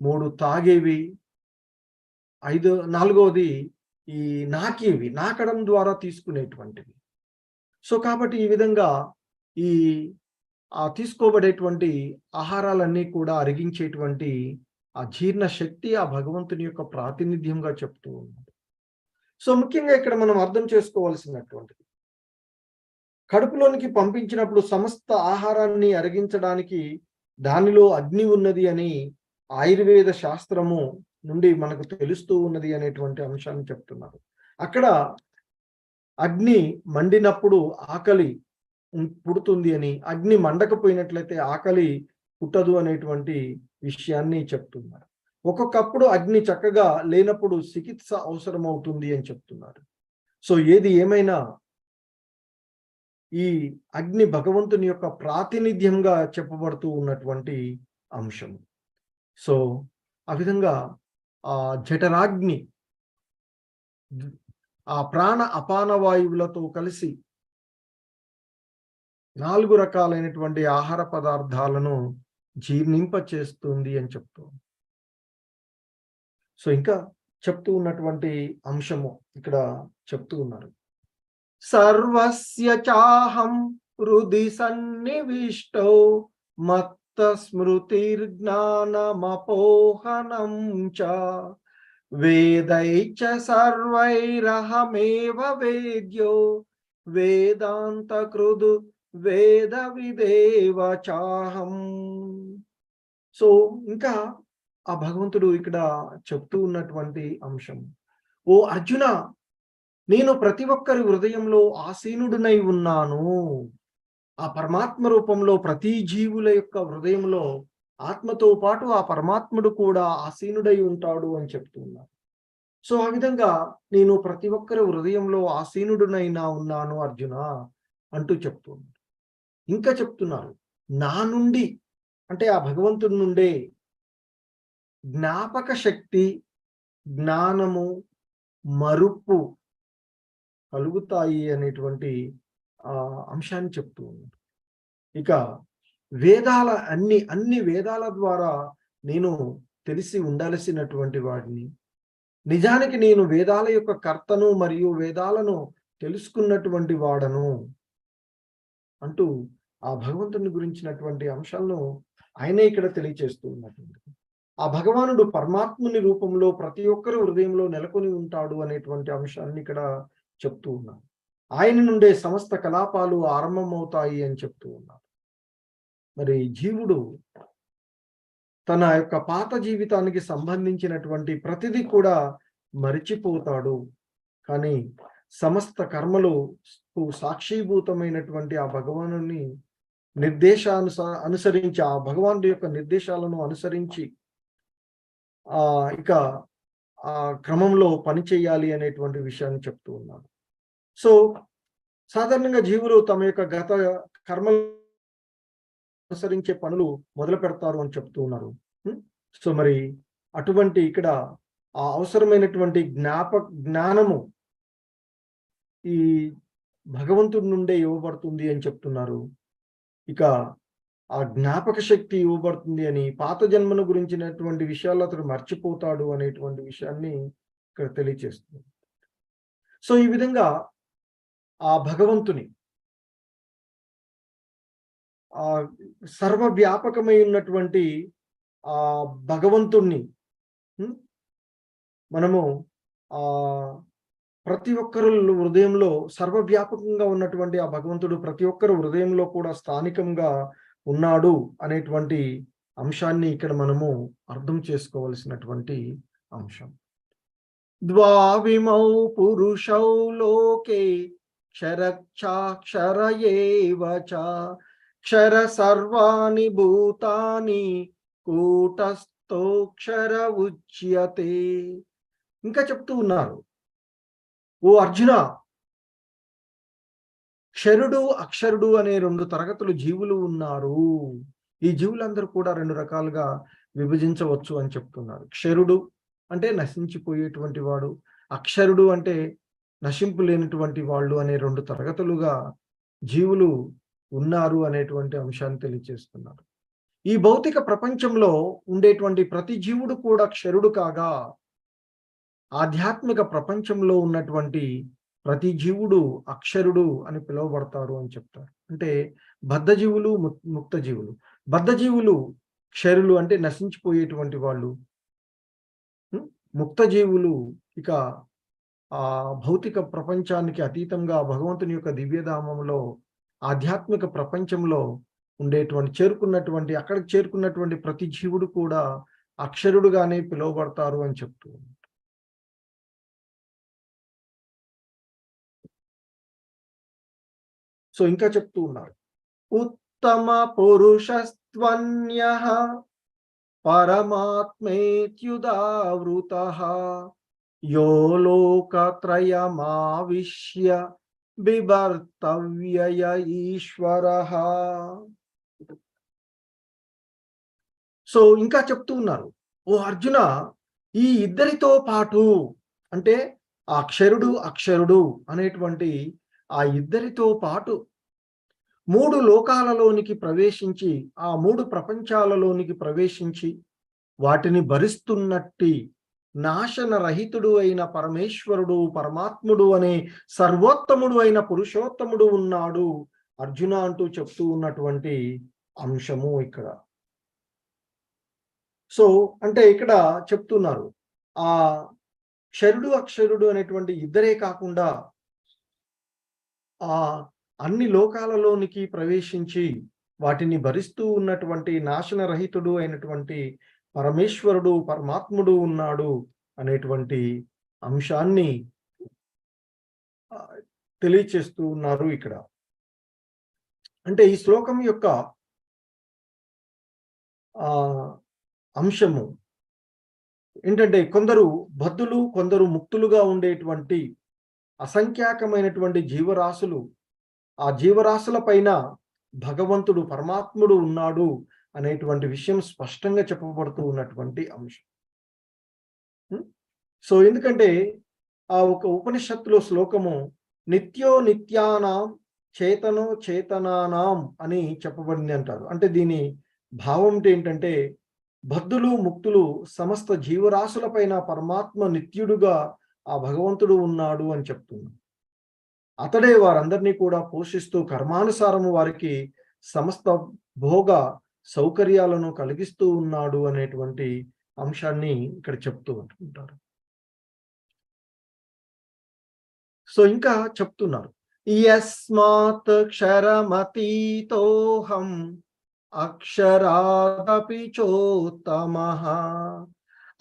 3 తాగేవి, 4వది ఈ నాకేవి, నాకడం ద్వారా తీసుకునేటువంటివి. సో కాబట్టి ఈ విధంగా ఈ తీసుకోబడేటువంటి ఆహారాలన్నీ కూడా అరిగించేటువంటి ఆ జీర్ణ శక్తి ఆ భగవంతుని యొక్క ప్రాతినిధ్యంగా చెప్తూ ఉన్నాడు. సో ముఖ్యంగా ఇక్కడ మనం అర్థం చేసుకోవాల్సినటువంటిది, కడుపులోనికి పంపించినప్పుడు సమస్త ఆహారాన్ని అరిగించడానికి దానిలో అగ్ని ఉన్నది అని ఆయుర్వేద శాస్త్రము నుండి మనకు తెలుస్తూ ఉన్నది అనేటువంటి అంశాన్ని చెప్తున్నారు. అక్కడ అగ్ని మండినప్పుడు ఆకలి పుడుతుంది అని, అగ్ని మండకపోయినట్లయితే ఆకలి పుట్టదు అనేటువంటి విషయాన్ని చెప్తున్నారు. ఒక్కొక్కప్పుడు అగ్ని చక్కగా లేనప్పుడు చికిత్స అవసరమవుతుంది అని చెప్తున్నారు. సో ఏది ఏమైనా ఈ అగ్ని భగవంతుని యొక్క ప్రాతినిధ్యంగా చెప్పబడుతూ ఉన్నటువంటి అంశం. సో ఆ విధంగా ఆ జఠరాగ్ని ఆ ప్రాణ అపాన వాయువులతో కలిసి 4 రకాలైనటువంటి ఆహార పదార్థాలను జీర్ణింప చేస్తుంది అని చెప్తూ, సో ఇంకా చెప్తూ ఉన్నటువంటి అంశము ఇక్కడ చెప్తూ ఉన్నారు, సర్వస్య చాహం హృది సన్నివిష్టో మత్త స్మృతిర్జ్ఞానమపోహనం చ వేదైచ సర్వైరహమేవ వేద్యో వేదాంత కృదు వేద విదేవ చాహం. సో ఇంకా ఆ భగవంతుడు ఇక్కడ చెప్తూ ఉన్నటువంటి అంశం, ఓ అర్జున, నేను ప్రతి ఒక్కరి హృదయంలో ఆసీనుడినై ఉన్నాను. ఆ పరమాత్మ రూపంలో ప్రతి జీవుల యొక్క హృదయంలో ఆత్మతో పాటు ఆ పరమాత్ముడు కూడా ఆసీనుడై ఉంటాడు అని చెప్తూ ఉన్నారు. సో ఆ విధంగా నేను ప్రతి ఒక్కరి హృదయంలో ఆసీనుడినైనా ఉన్నాను అర్జున అంటూ చెప్తున్నారు. ఇంకా చెప్తున్నారు, నా నుండి అంటే ఆ భగవంతుడి నుండే జ్ఞాపక శక్తి, జ్ఞానము, మరుపు కలుగుతాయి అనేటువంటి అంశాన్ని చెప్తూ ఉన్నారు. ఇక వేదాల అన్ని వేదాల ద్వారా నేను తెలిసి ఉండాల్సినటువంటి వాడిని, నిజానికి నేను వేదాల యొక్క కర్తను మరియు వేదాలను తెలుసుకున్నటువంటి వాడను అంటూ ఆ భగవంతుని గురించినటువంటి అంశాలను ఆయనే ఇక్కడ తెలియచేస్తూ ఉన్నటువంటి, ఆ భగవానుడు పరమాత్ముని రూపంలో ప్రతి ఒక్కరి హృదయంలో నెలకొని ఉంటాడు అనేటువంటి అంశాన్ని ఇక్కడ చెప్తూ ఉన్నారు. ఆయన నుండే సమస్త కలాపాలు ఆరంభమవుతాయి అని చెప్తూ ఉన్నారు. మరి జీవుడు తన యొక్క పాత జీవితానికి సంబంధించినటువంటి ప్రతిదీ కూడా మరిచిపోతాడు, కానీ సమస్త కర్మలు సాక్షీభూతమైనటువంటి ఆ భగవానుని అనుసరించి, ఆ భగవానుడి యొక్క నిర్దేశాలను అనుసరించి ఇక ఆ క్రమంలో పని చేయాలి అనేటువంటి విషయాన్ని చెప్తూ ఉన్నాను. సో సాధారణంగా జీవులు తమ యొక్క గత కర్మలు అనుసరించే పనులు మొదలు పెడతారు అని చెప్తూ ఉన్నారు. సో మరి అటువంటి ఇక్కడ ఆ అవసరమైనటువంటి జ్ఞానము ఈ భగవంతుడి నుండే ఇవ్వబడుతుంది అని చెప్తున్నారు. ఇక ఆ జ్ఞాపక శక్తి ఇవ్వబడుతుంది అని, పాత జన్మను గురించినటువంటి విషయాలు అతడు మర్చిపోతాడు అనేటువంటి విషయాన్ని ఇక్కడ తెలియచేస్తుంది. సో ఈ విధంగా ఆ భగవంతుని ఆ సర్వవ్యాపకమై ఉన్నటువంటి ఆ భగవంతుణ్ణి మనము ఆ ప్రతి ఒక్కరు హృదయంలో సర్వవ్యాపకంగా ఉన్నటువంటి ఆ భగవంతుడు ప్రతి ఒక్కరు హృదయంలో కూడా స్థానికంగా ఉన్నాడు అనేటువంటి అంశాన్ని ఇక్కడ మనము అర్థం చేసుకోవలసినటువంటి అంశం. ద్వావిమౌ పురుషౌ లోకే క్షరక్షాక్షర ఏవ చ క్షర సర్వాణి భూతాని కూటస్థోక్షర ఉచ్యతే. ఇంకా చెప్తూ ఉన్నారు, ఓ అర్జున, క్షరుడు అక్షరుడు అనే 2 తరగతులు జీవులు ఉన్నారు. ఈ జీవులందరూ కూడా 2 రకాలుగా విభజించవచ్చు అని చెప్తున్నారు. క్షరుడు అంటే నశించిపోయేటువంటి వాడు, అక్షరుడు అంటే నశింపు లేనటువంటి వాళ్ళు అనే 2 తరగతులుగా జీవులు ఉన్నారు అనేటువంటి అంశాన్ని తెలియజేస్తున్నారు. ఈ భౌతిక ప్రపంచంలో ఉండేటువంటి ప్రతి జీవుడు కూడా క్షరుడు కాగా, ఆధ్యాత్మిక ప్రపంచంలో ఉన్నటువంటి ప్రతి జీవుడు అక్షరుడు అని పిలువబడతారు అని చెప్తారు. అంటే బద్ధజీవులు, ముక్త జీవులు. బద్ధజీవులు క్షరులు అంటే నశించిపోయేటువంటి వాళ్ళు. ముక్త జీవులు ఇక ఆ భౌతిక ప్రపంచానికి అతీతంగా భగవంతుని యొక్క దివ్యధామంలో, ఆధ్యాత్మిక ప్రపంచంలో అక్కడికి చేరుకున్నటువంటి ప్రతి జీవుడు కూడా అక్షరుడుగానే పిలువబడతారు అని చెప్తూ. సో ఇంకా చెప్తూ ఉన్నారు, ఉత్తమ పురుషస్త్వన్యః పరమాత్మేత్యుదావృతః యో లోకత్రయమావిశ్య బిభర్తవ్యయ ఈశ్వరః. సో ఇంకా చెప్తూ ఉన్నారు, ఓ అర్జున, ఈ ఇద్దరితో పాటు అంటే ఆ అక్షరుడు అక్షరుడు అనేటువంటి ఆ ఇద్దరితో పాటు 3 లోకాలలోనికి ప్రవేశించి, ఆ 3 ప్రపంచాలలోనికి ప్రవేశించి వాటిని భరిస్తున్నట్టి నాశన రహితుడు అయిన పరమేశ్వరుడు, పరమాత్ముడు అనే సర్వోత్తముడు అయిన పురుషోత్తముడు ఉన్నాడు అర్జున అంటూ చెప్తూ ఉన్నటువంటి అంశము ఇక్కడ. సో అంటే ఇక్కడ చెప్తున్నారు, ఆ క్షరుడు అక్షరుడు అనేటువంటి ఇద్దరే కాకుండా ఆ అన్ని లోకాలలోనికి ప్రవేశించి వాటిని భరిస్తూ ఉన్నటువంటి నాశనరహితుడు అయినటువంటి పరమేశ్వరుడు, పరమాత్ముడు ఉన్నాడు అనేటువంటి అంశాన్ని తెలియచేస్తూ ఉన్నారు ఇక్కడ. అంటే ఈ శ్లోకం యొక్క అంశము ఏంటంటే, కొందరు బద్ధులు, కొందరు ముక్తులుగా ఉండేటువంటి అసంఖ్యాకమైనటువంటి జీవరాశులు, ఆ జీవరాశుల పైన భగవంతుడు, పరమాత్ముడు ఉన్నాడు అనేటువంటి విషయం స్పష్టంగా చెప్పబడుతూ ఉన్నటువంటి అంశం. సో ఎందుకంటే ఆ ఒక ఉపనిషత్తులో శ్లోకము నిత్యో నిత్యానాం చేతనో చేతనానాం అని చెప్పబడింది అంటారు. అంటే దీని భావం ఏంటంటే, బద్ధులు ముక్తులు సమస్త జీవరాశుల పైన పరమాత్మ నిత్యుడుగా ఆ భగవంతుడు ఉన్నాడు అని చెప్తున్నాడు. అతడే వారందరినీ కూడా పోషిస్తూ కర్మానుసారము వారికి సమస్త భోగ సౌకర్యాలను కలిగిస్తూ ఉన్నాడు అనేటువంటి అంశాన్ని ఇక్కడ చెప్తూ ఉంటుంటారు. సో ఇంకా చెప్తున్నారు, యస్మాత్ క్షరమతీతోహం అక్షరాదపి చోత్తమః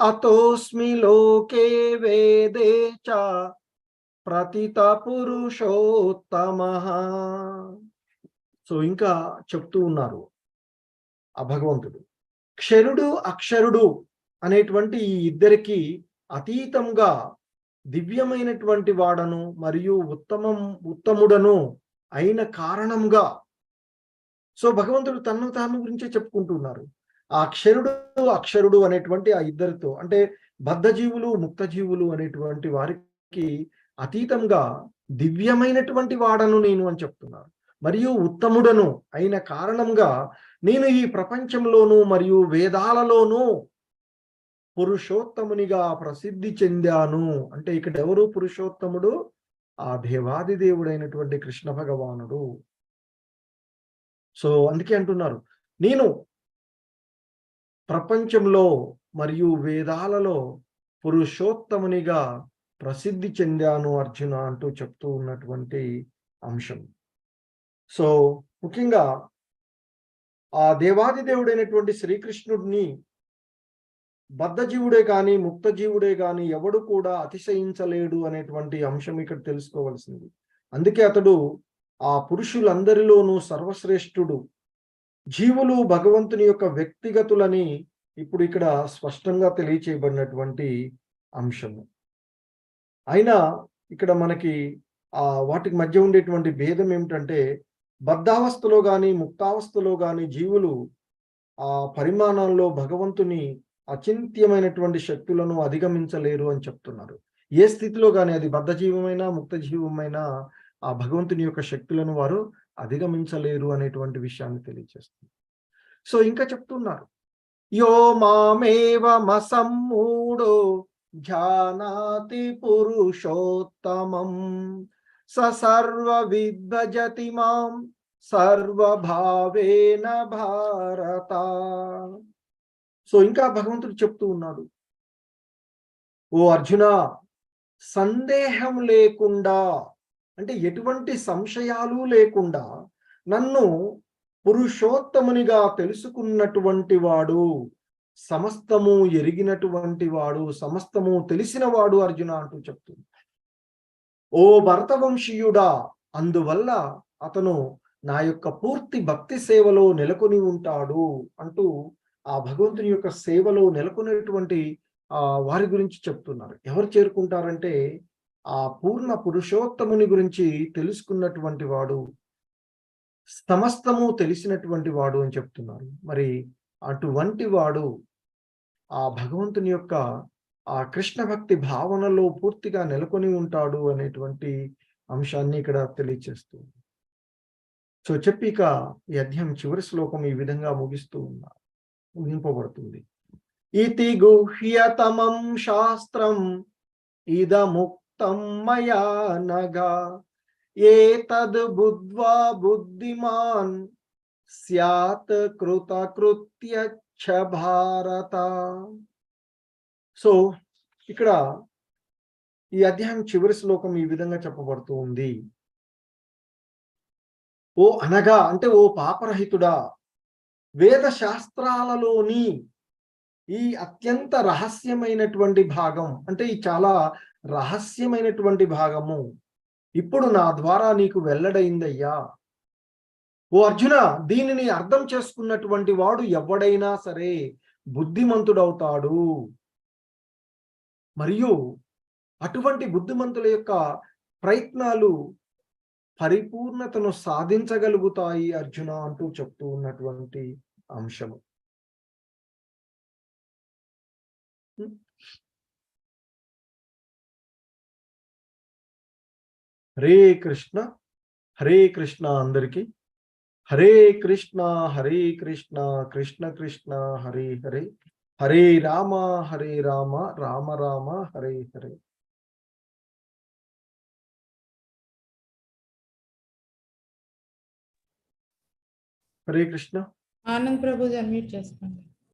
అతోస్మి లోకే వేదే చ ప్రతిత పురుషోత్తమః. సో ఇంకా చెప్తూ ఉన్నారు ఆ భగవంతుడు, క్షరుడు అక్షరుడు అనేటువంటి ఈ ఇద్దరికి అతీతంగా దివ్యమైనటువంటి వాడను మరియు ఉత్తముడను అయిన కారణంగా. సో భగవంతుడు తన్ను తాను గురించే చెప్పుకుంటున్నారు. ఆ అక్షరుడు అక్షరుడు అనేటువంటి ఆ ఇద్దరితో, అంటే బద్ధజీవులు ముక్తజీవులు అనేటువంటి వారికి అతీతంగా దివ్యమైనటువంటి వాడను నేను అని చెప్తున్నారు. మరియు ఉత్తముడను అయిన కారణంగా నేను ఈ ప్రపంచంలోనూ మరియు వేదాలలోనూ పురుషోత్తమునిగా ప్రసిద్ధి చెందాను. అంటే ఇక్కడ ఎవరు పురుషోత్తముడు? ఆ దేవాది దేవుడైనటువంటి కృష్ణ భగవానుడు. సో అందుకే అంటున్నారు, నేను ప్రపంచంలో మరియు వేదాలలో పురుషోత్తమునిగా ప్రసిద్ధి చెందాను అర్జున అంటూ చెప్తూ ఉన్నటువంటి అంశం. సో ముఖ్యంగా ఆ దేవాది దేవుడైనటువంటి శ్రీకృష్ణుడిని బద్ధజీవుడే కానీ ముక్తజీవుడే కానీ ఎవడు కూడా అతిశయించలేడు అనేటువంటి అంశం ఇక్కడ తెలుసుకోవాల్సింది. అందుకే అతడు ఆ పురుషులందరిలోనూ సర్వశ్రేష్ఠుడు. జీవులు భగవంతుని యొక్క వ్యక్తిగతులని ఇప్పుడు ఇక్కడ స్పష్టంగా తెలియచేయబడినటువంటి అంశము. అయినా ఇక్కడ మనకి వాటికి మధ్య ఉండేటువంటి భేదం ఏమిటంటే, బద్ధావస్థలో గాని ముక్తావస్థలో గాని జీవులు ఆ పరిమాణాల్లో భగవంతుని అచింత్యమైనటువంటి శక్తులను అధిగమించలేరు అని చెప్తున్నారు. ఏ స్థితిలో గాని అది బద్ధ జీవమైనా ముక్త జీవమైనా ఆ భగవంతుని యొక్క శక్తులను వారు అధిగమించలేరు అనేటువంటి విషయాన్ని తెలియజేస్తుంది. సో ఇంకా చెప్తున్నారు, యో మామేవమసమ్మూఢో జానాతి పురుషోత్తమం స సర్వవిద్భజతి మాం సర్వభావేన భారత. సో ఇంకా భగవంతుడు చెప్తూ ఉన్నాడు, ఓ అర్జున, సందేహం లేకుండా అంటే ఎటువంటి సంశయాలు లేకుండా నన్ను పురుషోత్తమునిగా తెలుసుకున్నటువంటి వాడు, సమస్తము ఎరిగినటువంటి వాడు, సమస్తము తెలిసిన వాడు అర్జున అంటూ చెప్తుంది. ఓ భరతవంశీయుడా, అందువల్ల అతను నా యొక్క పూర్తి భక్తి సేవలో నెలకొని ఉంటాడు అంటూ ఆ భగవంతుని యొక్క సేవలో నెలకొనేటువంటి వారి గురించి చెప్తున్నారు. ఎవరు చేరుకుంటారంటే ఆ పూర్ణ పురుషోత్తముని గురించి తెలుసుకున్నటువంటి వాడు, సమస్తము తెలిసినటువంటి వాడు అని చెప్తున్నారు. మరి అటువంటి వాడు ఆ భగవంతుని యొక్క ఆ కృష్ణ భక్తి భావనలో పూర్తిగా నెలకొని ఉంటాడు అనేటువంటి అంశాన్ని ఇక్కడ తెలియచేస్తుంది. సో చెప్పి ఇక ఈ అధ్యాయం చివరి శ్లోకం ఈ విధంగా ముగింపబడుతుంది. ఇతి గుహ్యతమం శాస్త్రం ఇదముక్తం మయా నగా ఏతద్ బుద్ధ్వా బుద్ధిమాన్ స్యాత్ కృతకృత్యచ్చ భారత. సో ఇక్కడ ఈ అధ్యాయం చివరి శ్లోకం ఈ విధంగా చెప్పబడుతూ ఉంది. ఓ అనగా అంటే ఓ పాపరహితుడా, వేద శాస్త్రాలలోని ఈ అత్యంత రహస్యమైనటువంటి భాగం, అంటే ఈ చాలా రహస్యమైనటువంటి భాగము ఇప్పుడు నా ద్వారా నీకు వెల్లడైందయ్యా. ఓ అర్జున, దీనిని అర్థం చేసుకున్నటువంటి వాడు ఎవడైనా సరే బుద్ధిమంతుడవుతాడు. మరియు అటువంటి బుద్ధిమంతుల యొక్క ప్రయత్నాలు పరిపూర్ణతను సాధించగలుగుతాయి అర్జున అంటూ చెప్తూ ఉన్నటువంటి అంశము. హరే కృష్ణ హరే కృష్ణ. అందరికీ హరే కృష్ణ కృష్ణ కృష్ణ హరే హరే, హరే రామ రామ రామ హరే హరే. హరే కృష్ణ. ఆనంద్ ప్రభు అన్మ్యూట్ చేసుకోండి.